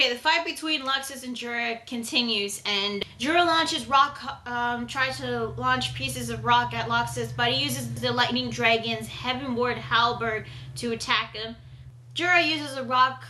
Okay, the fight between Luxus and Jura continues, and Jura launches rock, tries to launch pieces of rock at Luxus, but he uses the Lightning Dragon's Heavenward Halberd to attack him. Jura uses a rock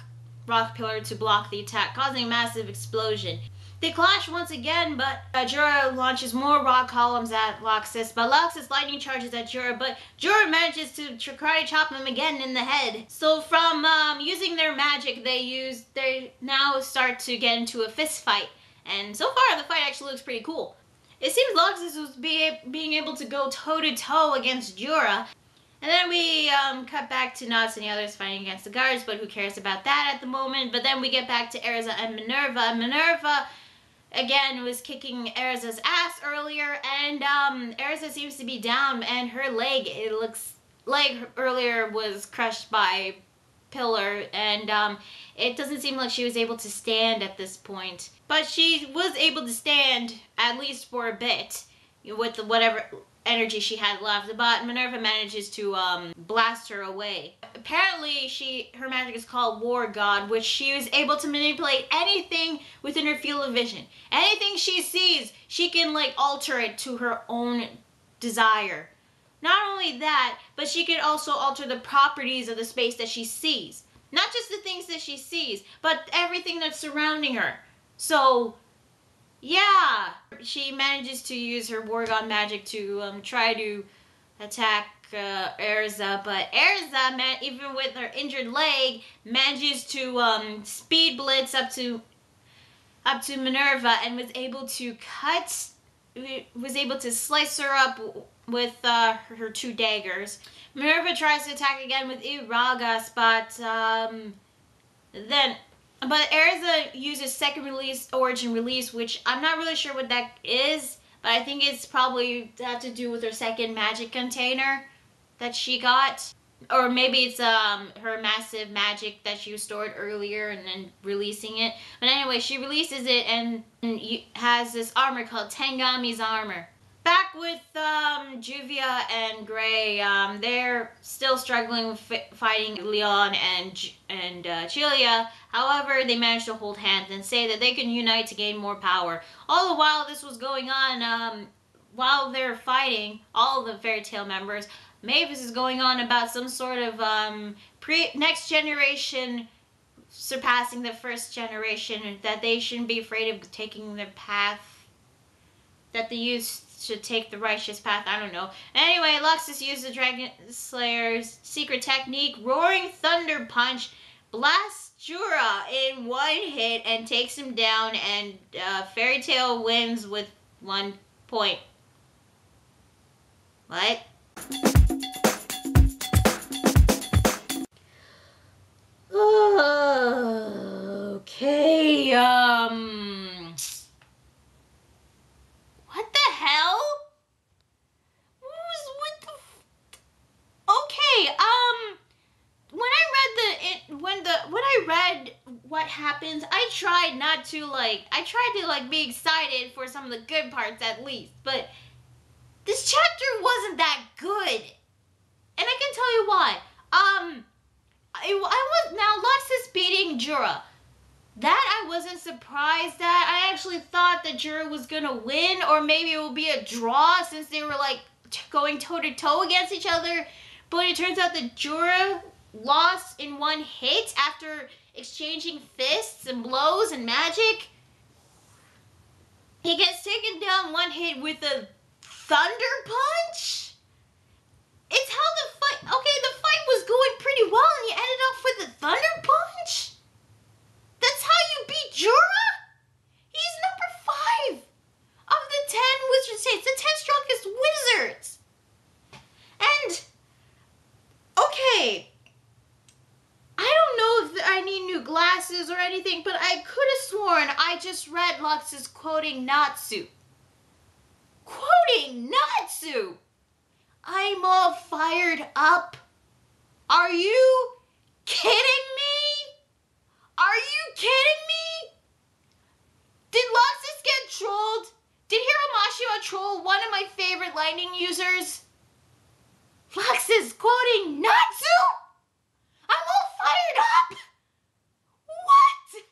pillar to block the attack, causing a massive explosion. They clash once again, but Jura launches more rock columns at Luxus, but Luxus lightning charges at Jura, but Jura manages to karate chop him again in the head. So from using their magic, they now start to get into a fist fight, and so far the fight actually looks pretty cool. It seems Luxus was being able to go toe-to-toe against Jura. And then we cut back to Natsu and the others fighting against the guards, but who cares about that at the moment? But then we get back to Erza and Minerva. And Minerva, again, was kicking Erza's ass earlier, and Erza seems to be down, and her leg, it looks like earlier was crushed by pillar, and it doesn't seem like she was able to stand at this point. But she was able to stand, at least for a bit, with whatever energy she had left, but Minerva manages to blast her away. Apparently, her magic is called War God, which she was able to manipulate anything within her field of vision. Anything she sees, she can like alter it to her own desire. Not only that, but she can also alter the properties of the space that she sees. Not just the things that she sees, but everything that's surrounding her. So yeah, she manages to use her War God magic to try to attack Erza, but Erza, even with her injured leg, manages to speed blitz up to Minerva and was able to slice her up with her two daggers. Minerva tries to attack again with Iragas, but Erza uses second release, origin release, which I'm not really sure what that is, but I think it's probably have to do with her second magic container that she got. Or maybe it's her massive magic that she stored earlier and then releasing it. But anyway, she releases it and has this armor called Tengami's armor. Back with Juvia and Gray, they're still struggling with fighting Leon and Chilia. However, they manage to hold hands and say that they can unite to gain more power. All the while this was going on, while they're fighting, all of the Fairy Tail members, Mavis is going on about some sort of next generation surpassing the first generation, that they shouldn't be afraid of taking the path, that the youth should take the righteous path. I don't know. Anyway, Luxus used the Dragon Slayer's secret technique, Roaring Thunder Punch, blasts Jura in one hit and takes him down, and Fairy Tail wins with 1 point. What? Okay, what the hell? Okay, when I read what happens, I tried to be excited for some of the good parts at least, but this chapter wasn't that good. And I can tell you why. Now Luxus beating Jura. That I wasn't surprised at. I actually thought that Jura was gonna win, or maybe it would be a draw since they were like going toe to toe against each other. But it turns out that Jura lost in one hit after exchanging fists and blows and magic. He gets taken down one hit with a thunder punch? It's how the fight... Okay, the fight was going pretty well and you ended up with a thunder punch? That's how you beat Jura? He's number 5 of the 10 wizard states, the 10 strongest wizards. And, okay, I don't know if I need new glasses or anything, but I could have sworn I just read Luxus quoting Natsu. Quoting Natsu! I'm all fired up. Are you kidding me? Are you kidding me? Did Luxus get trolled? Did Hiramashima troll one of my favorite lightning users? Luxus quoting Natsu? I'm all fired up! What?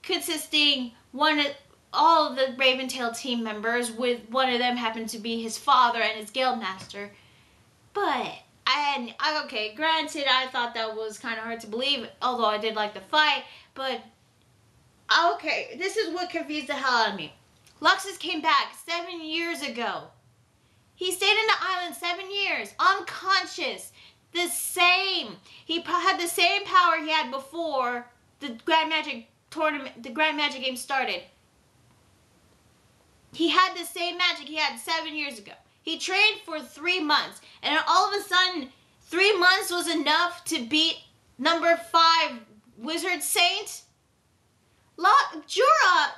consisting all of the Raventail team members, with one of them happened to be his father and his guildmaster. But okay, granted, I thought that was kind of hard to believe, although I did like the fight. But okay, this is what confused the hell out of me. Luxus came back 7 years ago. He stayed in the island 7 years, unconscious, the same. He had the same power he had before the Grand Magic tournament, the Grand Magic game started. He had the same magic he had 7 years ago. He trained for 3 months, and then all of a sudden, 3 months was enough to beat number 5 Wizard Saint. Jorah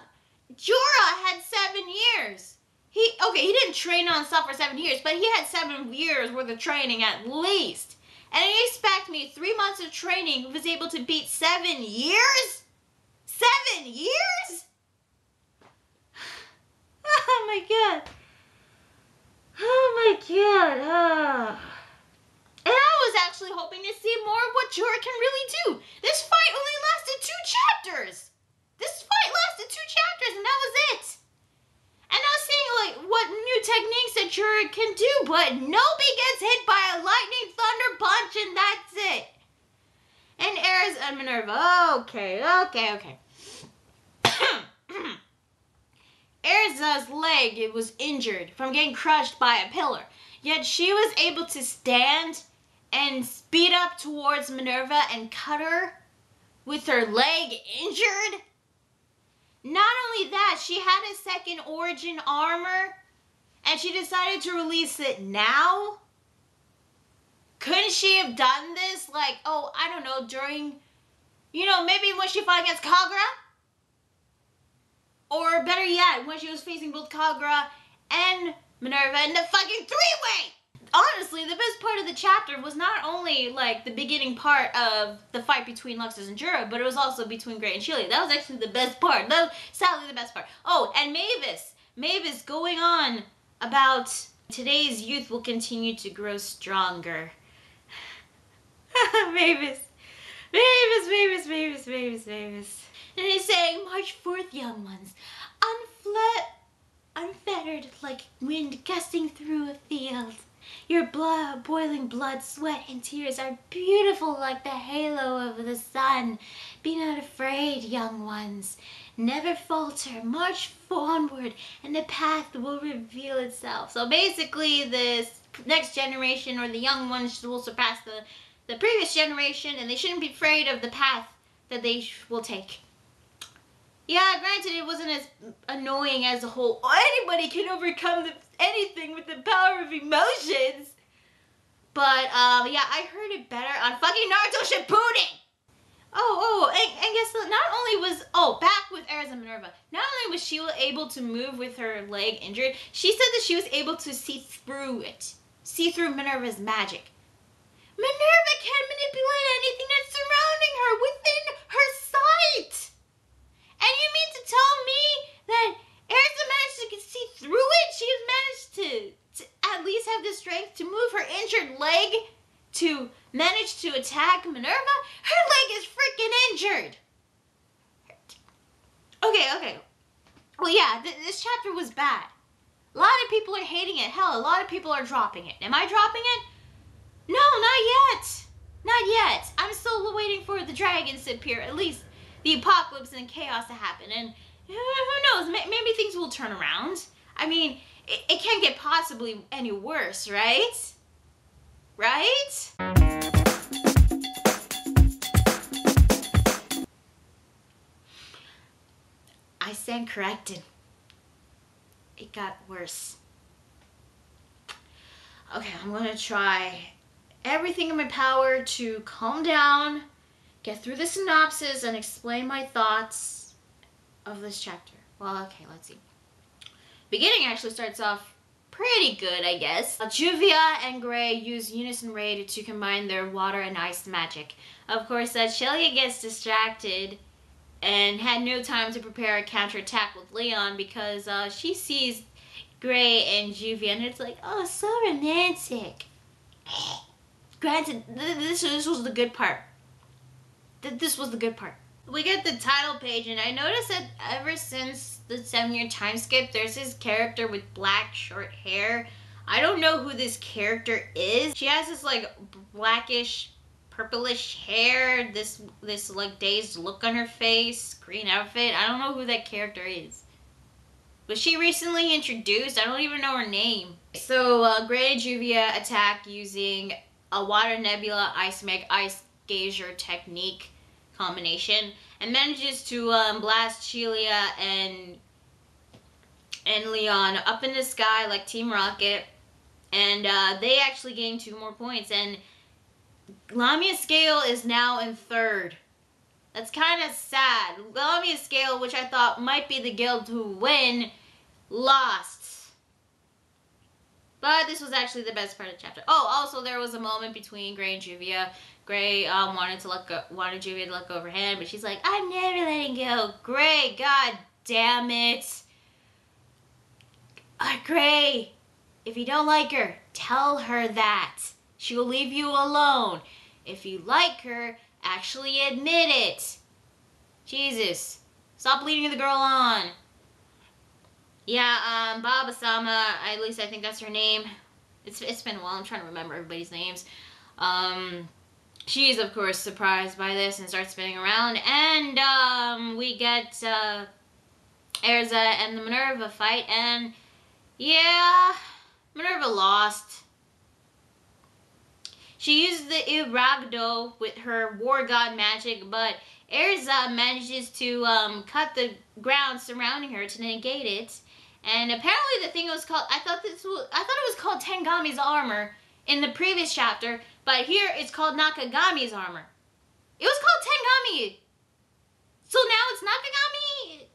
had 7 years. He didn't train non-stop for 7 years, but he had 7 years worth of training at least. And you expect me, 3 months of training, was able to beat 7 years? 7 years? Oh my god. Oh my god. And I was actually hoping to see more of what Jorah can really do. This fight only lasted 2 chapters. This fight lasted 2 chapters and that was it. And I was seeing like what new techniques that Jorah can do, but nobody gets hit by a lightning thunder punch and that's it. And Aerys and Minerva. Okay. Erza's leg was injured from getting crushed by a pillar, yet she was able to stand and speed up towards Minerva and cut her with her leg injured. Not only that, she had a second origin armor and she decided to release it now. Couldn't she have done this like, I don't know, during, maybe when she fought against Kagura? Or better yet, when she was facing both Kagura and Minerva in the fucking 3-way! Honestly, the best part of the chapter was not only like the beginning part of the fight between Luxus and Jorah, but it was also between Grey and Chili. That was actually the best part. That was sadly the best part. Oh, and Mavis. Mavis going on about today's youth will continue to grow stronger. Mavis. And he's saying, march forth, young ones, unfettered like wind gusting through a field. Your boiling blood, sweat, and tears are beautiful like the halo of the sun. Be not afraid, young ones. Never falter. March onward, and the path will reveal itself. So basically, this next generation, or the young ones, will surpass the previous generation, and they shouldn't be afraid of the path that they will take. Yeah, granted, it wasn't as annoying as a whole. Anybody can overcome anything with the power of emotions. But, yeah, I heard it better on fucking Naruto Shippuden. And guess what? Not only was, back with Aerys and Minerva. Not only was she able to move with her leg injured, she said that she was able to see through it. See through Minerva's magic. Minerva can manipulate anything that's surrounding her within her sight. And you mean to tell me that Aerys managed to see through it? She has managed to at least have the strength to move her injured leg to manage to attack Minerva? Her leg is freaking injured. Okay. Well, yeah, this chapter was bad. A lot of people are hating it. Hell, a lot of people are dropping it. Am I dropping it? No, not yet. Not yet. I'm still waiting for the dragons to appear. At least the apocalypse and chaos to happen. And who knows? Maybe things will turn around. I mean, it can't get possibly any worse, right? Right? I stand corrected. It got worse. Okay, I'm gonna try everything in my power to calm down, get through the synopsis, and explain my thoughts of this chapter. Well, okay, let's see. Beginning actually starts off pretty good, I guess. Juvia and Grey use Unison Raid to combine their water and ice magic. Of course, Shelia gets distracted and had no time to prepare a counterattack with Leon because she sees Grey and Juvia and it's like, oh, so romantic. Granted, this was the good part. This was the good part. we get the title page, and I noticed that ever since the 7-year time skip, there's this character with black short hair. I don't know who this character is. She has this like blackish, purplish hair, this like dazed look on her face, green outfit. I don't know who that character is. Was she recently introduced? I don't even know her name. So Gray and Juvia attack using a Water Nebula Ice Meg Ice Geyser technique combination, and manages to blast Sheila and Leon up in the sky like Team Rocket, and they actually gain 2 more points, and Lamia Scale is now in 3rd. That's kind of sad. Lamia Scale, which I thought might be the guild to win, lost. But this was actually the best part of the chapter. Oh, also there was a moment between Gray and Juvia. Gray wanted Juvia to let go of her hand, but she's like, I'm never letting go. Gray, god damn it. Gray, if you don't like her, tell her that. She will leave you alone. If you like her, actually admit it. Jesus. Stop leading the girl on. Yeah, Baba-sama, at least I think that's her name. It's been a while. I'm trying to remember everybody's names. She's, of course, surprised by this and starts spinning around. And we get Erza and the Minerva fight. And, yeah, Minerva lost. She used the Iragdo with her War God magic, but Erza manages to cut the ground surrounding her to negate it. And apparently the thing was called, I thought it was called Tengami's armor in the previous chapter, but here it's called Nakagami's armor. It was called Tengami. So now it's Nakagami.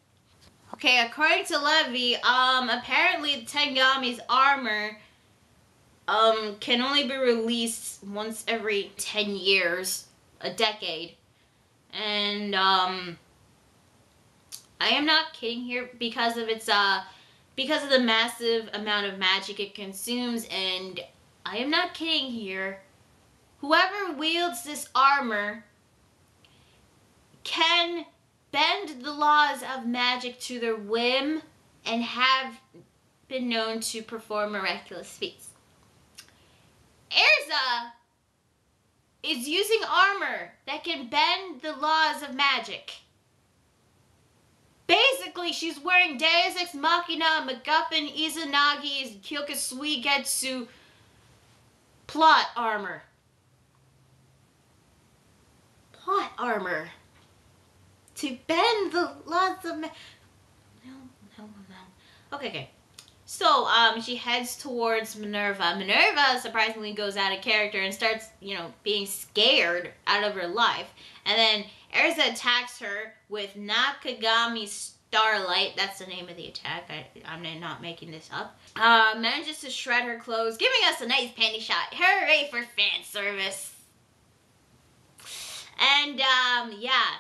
Okay, according to Levy, apparently Tengami's armor can only be released once every 10 years, a decade. And I am not kidding here because of its because of the massive amount of magic it consumes, and I am not kidding here. Whoever wields this armor can bend the laws of magic to their whim and have been known to perform miraculous feats. Erza is using armor that can bend the laws of magic. Basically, she's wearing Deus Ex Machina, MacGuffin, Izanagi's Kyoka Suigetsu plot armor. Plot armor. To bend the laws of magic. No. Okay. So, she heads towards Minerva. Minerva surprisingly goes out of character and starts, being scared out of her life. And then Erza attacks her with Nakagami Starlight. That's the name of the attack. I'm not making this up. Manages to shred her clothes, giving us a nice panty shot. Hooray for fan service. And, yeah.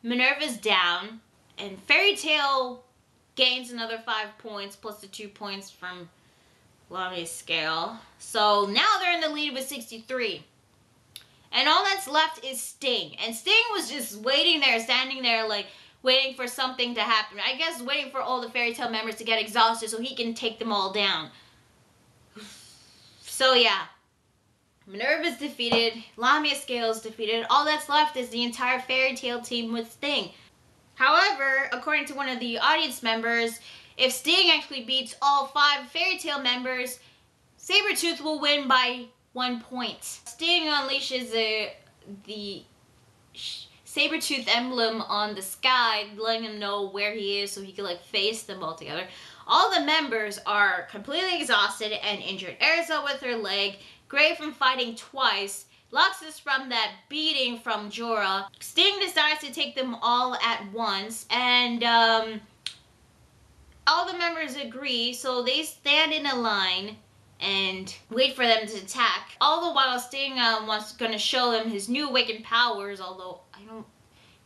Minerva's down. And Fairy Tail gains another 5 points plus the 2 points from Lamia's Scale. So now they're in the lead with 63. And all that's left is Sting. And Sting was just waiting there, standing there, like, waiting for something to happen. I guess waiting for all the Fairy Tail members to get exhausted so he can take them all down. So, yeah. Minerva's defeated. Lamia's Scale is defeated. All that's left is the entire Fairy Tail team with Sting. However, according to one of the audience members, if Sting actually beats all 5 Fairy Tail members, Sabretooth will win by 1 point. Sting unleashes the Sabretooth emblem on the sky, letting him know where he is so he can face them all together. All the members are completely exhausted and injured. Erza with her leg, Gray from fighting twice, Luxus from that beating from Jorah. Sting decides to take them all at once, and all the members agree, so they stand in a line and wait for them to attack. All the while, Sting going to show them his new awakened powers, although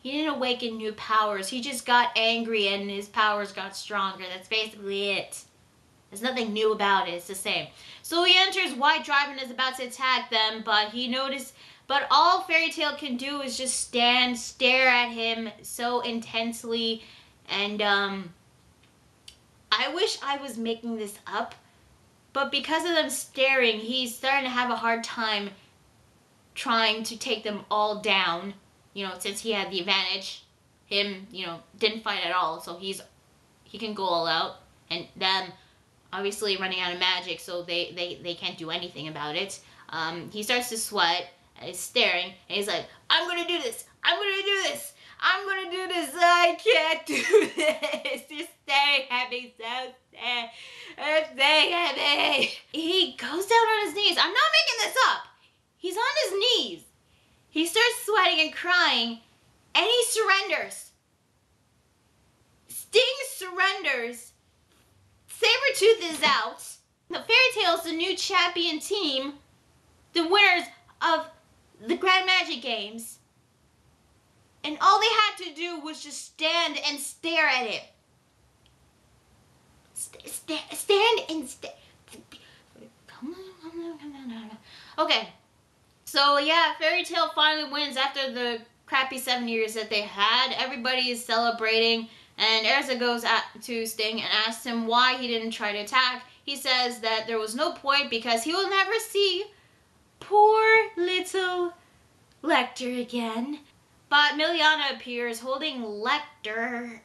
he didn't awaken new powers. He just got angry and his powers got stronger. That's basically it. There's nothing new about it. It's the same. So he enters White Drive and is about to attack them, but he noticed But all Fairy Tail can do is just stand, stare at him so intensely, and I wish I was making this up, but because of them staring, he's starting to have a hard time trying to take them all down. You know, since he had the advantage, him, you know, didn't fight at all, so he can go all out, and them obviously running out of magic, so they can't do anything about it. He starts to sweat, and he's staring, and he's like, I'm gonna do this, I'm gonna do this, I'm gonna do this, I can't do this. He's staring at me so sad. I'm staring at me. He goes down on his knees. I'm not making this up. He's on his knees. He starts sweating and crying, and he surrenders. Sting surrenders. Sabretooth is out. The Fairy Tail's the new champion team, the winners of the Grand Magic Games. And all they had to do was just stand and stare at it. Stand and stare. Come on. Okay. So yeah, Fairy Tail finally wins after the crappy 7 years that they had. Everybody is celebrating, and Erza goes to Sting and asks him why he didn't try to attack. He says that there was no point because he will never see poor little Lecter again. But Miliana appears holding Lecter.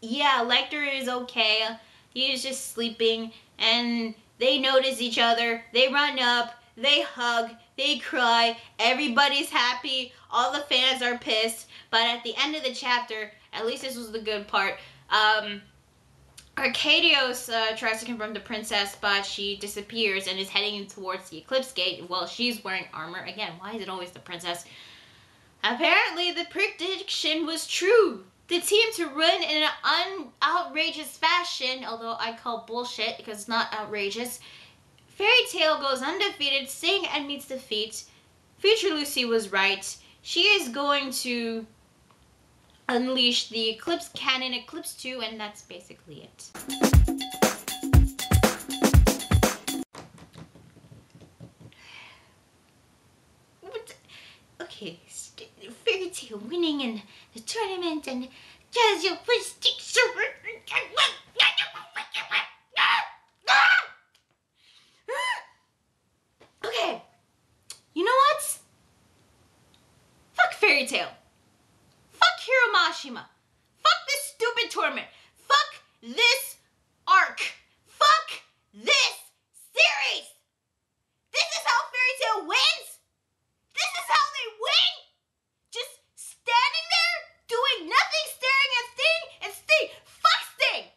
Yeah, Lecter is okay. He is just sleeping, and they notice each other. They run up, they hug, they cry. Everybody's happy. All the fans are pissed. But at the end of the chapter, at least this was the good part, Arcadios tries to confront the princess, but she disappears and is heading towards the Eclipse Gate. Well, she's wearing armor. Again, why is it always the princess? Apparently, the prediction was true. The team to win in an outrageous fashion, although I call bullshit because it's not outrageous. Fairy Tail goes undefeated, Sting and meets defeat. Future Lucy was right. She is going to unleash the Eclipse Cannon Eclipse 2, and that's basically it. Okay, Fairy Tail winning in the tournament, and just your first okay, you know what? Fuck Fairy Tail. Fuck Hiro Mashima. Fuck this stupid tournament. Fuck this arc. Fuck this series. This is how Fairy Tail wins? This is how they win? Just standing there, doing nothing, staring at Sting, and Sting. Fuck Sting.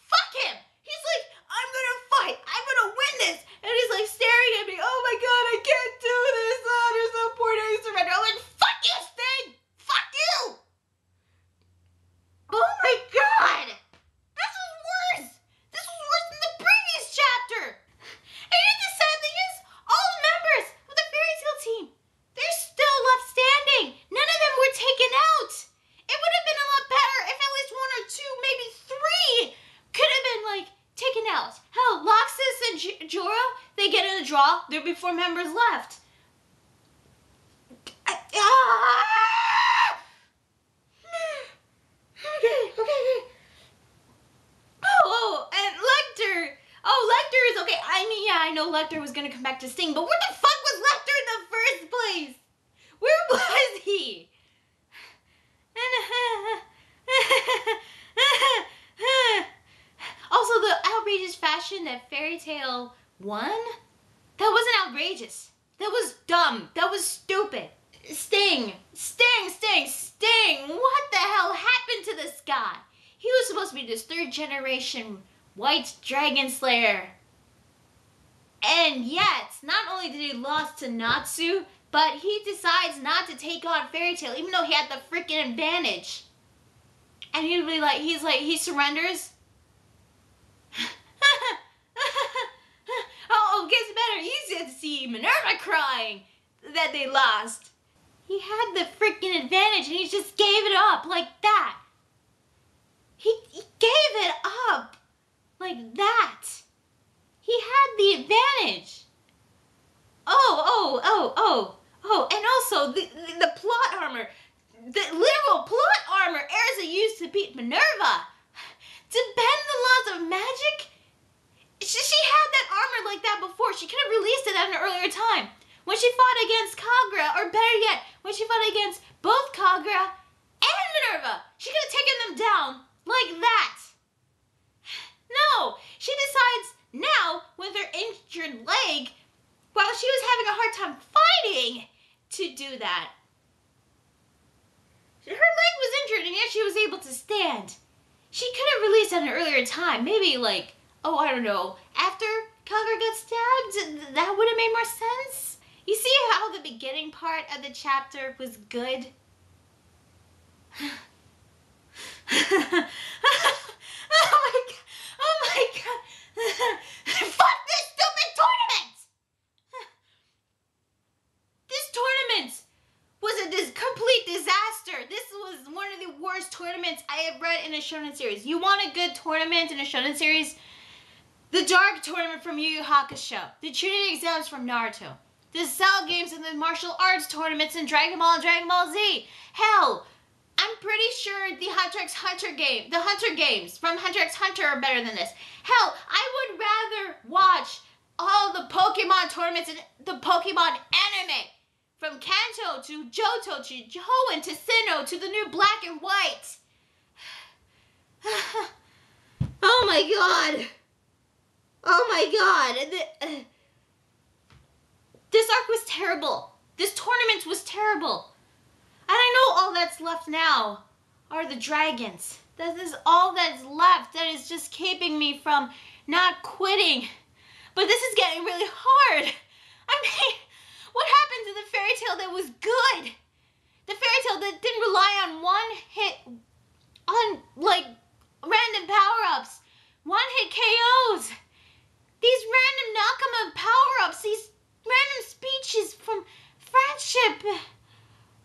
Fuck him. He's like, I'm gonna fight. I'm gonna win this. And he's like staring at me. Oh my god, I can't do this. Oh, there's no point. I surrender. I'm like, fuck you, Sting. Fuck you. Oh my god. This was worse. This was worse than the previous chapter. And yet the sad thing is, all the members of the Fairy Tail team, they're still left standing. None of them were taken out. It would have been a lot better if at least one or two, maybe three, could have been like taken out. Hell, Loxus and Joro, they get in a draw. There'll be 4 members left. Okay. Oh, and Lecter. Oh, Lecter is okay. I mean, yeah, I know Lecter was gonna come back to Sting, but where the fuck was Lecter in the first place? Where was he? Also, the outrageous fashion that Fairy Tail won? That wasn't outrageous. That was dumb. That was stupid. Sting. What the hell happened to this guy? He was supposed to be this 3rd generation White Dragon Slayer. And yet, not only did he lose to Natsu, but he decides not to take on Fairy Tail, even though he had the freaking advantage. And he'd be like, he surrenders. Oh, it gets better. You get to see Minerva crying that they lost. He had the freaking advantage and he just gave it up like that. He gave it up like that. He had the advantage. Oh, beat Minerva, to bend the laws of magic. She had that armor like that before. She could have released it at an earlier time. When she fought against Kaguya, or better yet, when she fought against both Kaguya and Minerva, she could have taken them down like that. No, she decides now, with her injured leg, while she was having a hard time fighting, to do that. Her leg was injured and yet she was able to stand. She could have released at an earlier time. Maybe like, oh, I don't know, after Kaguya got stabbed? That would have made more sense. You see how the beginning part of the chapter was good? Oh my god. Fuck this stupid tournament! This tournament was a complete disaster. This was one of the worst tournaments I have read in a shonen series. You want a good tournament in a shonen series? The Dark Tournament from Yu Yu Hakusho. The Trinity Exams from Naruto. The Cell Games and the Martial Arts Tournaments in Dragon Ball and Dragon Ball Z. Hell, I'm pretty sure the Hunter x Hunter game, the Hunter Games from Hunter x Hunter are better than this. Hell, I would rather watch all the Pokemon tournaments and the Pokemon anime. From Kanto to Johto to Joen to Sinnoh to the new Black and White. Oh my god. Oh my god. This arc was terrible. This tournament was terrible. And I know all that's left now are the dragons. That is all that's left that is just keeping me from not quitting. But this is getting really hard. I mean, what happened to the fairy tale that was good? The fairy tale that didn't rely on one hit, on like random power-ups, one-hit KOs. These random Nakama power-ups, these random speeches from friendship.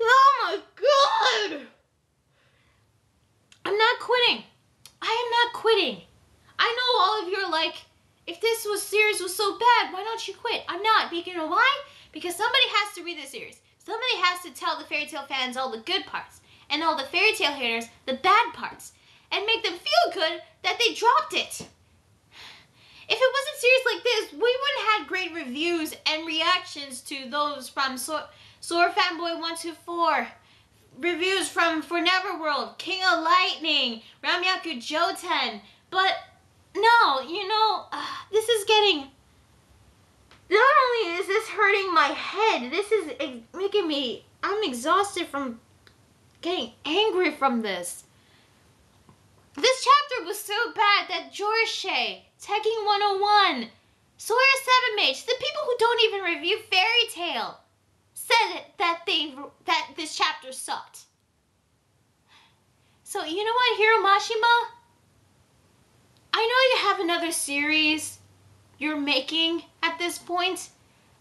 Oh my god! I'm not quitting. I am not quitting. I know all of you are like, if this series was so bad, why don't you quit? I'm not. But you know why? Because somebody has to read this series. Somebody has to tell the fairy tale fans all the good parts, and all the fairy tale haters the bad parts, and make them feel good that they dropped it. If it wasn't series like this, we wouldn't have had great reviews and reactions to those from Sora Fanboy 124, reviews from For Neverworld, King of Lightning, Ramyaku Joten. But no, you know, this is getting... Not only is this hurting my head, this is making me... I'm exhausted from getting angry from this. This chapter was so bad that Jorishe, Tekken 101, Sora 7 Mage, the people who don't even review Fairy Tail, said that this chapter sucked. So you know what, Hiro Mashima? I know you have another series you're making at this point,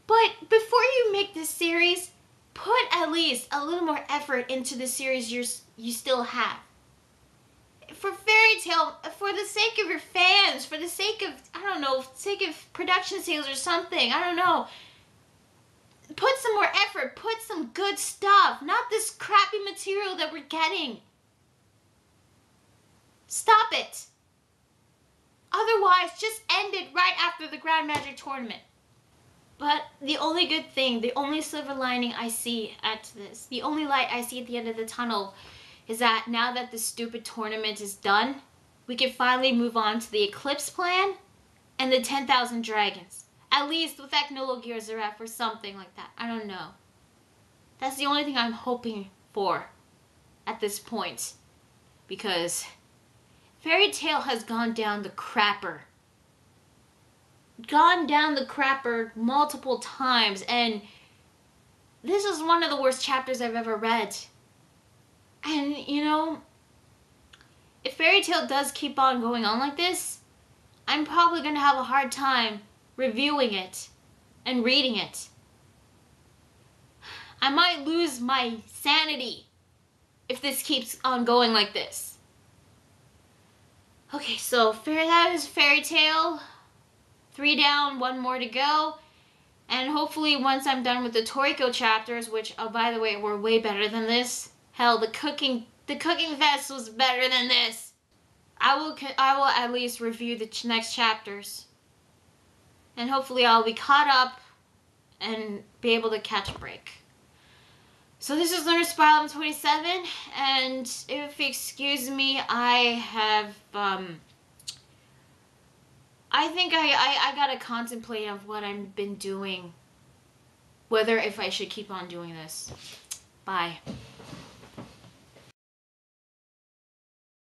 but before you make this series, put at least a little more effort into the series you still have. For Fairy Tail, for the sake of your fans, for the sake of, I don't know, sake of production sales or something, I don't know. Put some more effort, put some good stuff, not this crappy material that we're getting. Stop it. Otherwise, just end it right after the Grand Magic Tournament. But the only good thing, the only silver lining I see at this, the only light I see at the end of the tunnel is that now that the stupid tournament is done, we can finally move on to the Eclipse Plan and the 10,000 Dragons. At least with Ethnologear or something like that. I don't know. That's the only thing I'm hoping for at this point. Because Fairy Tail has gone down the crapper. Gone down the crapper multiple times, and this is one of the worst chapters I've ever read. And, you know, if Fairy Tail does keep on going on like this, I'm probably going to have a hard time reviewing it and reading it. I might lose my sanity if this keeps on going like this. Okay, so that is Fairy Tail. 3 down, 1 more to go. And hopefully once I'm done with the Toriko chapters, which, oh, by the way, were way better than this. Hell, the cooking The Cooking Fest was better than this. I will at least review the next chapters. And hopefully I'll be caught up and be able to catch a break. So this is Learner Spiral 27, and if you excuse me, I have, I think I gotta contemplate of what I've been doing. Whether if I should keep on doing this. Bye.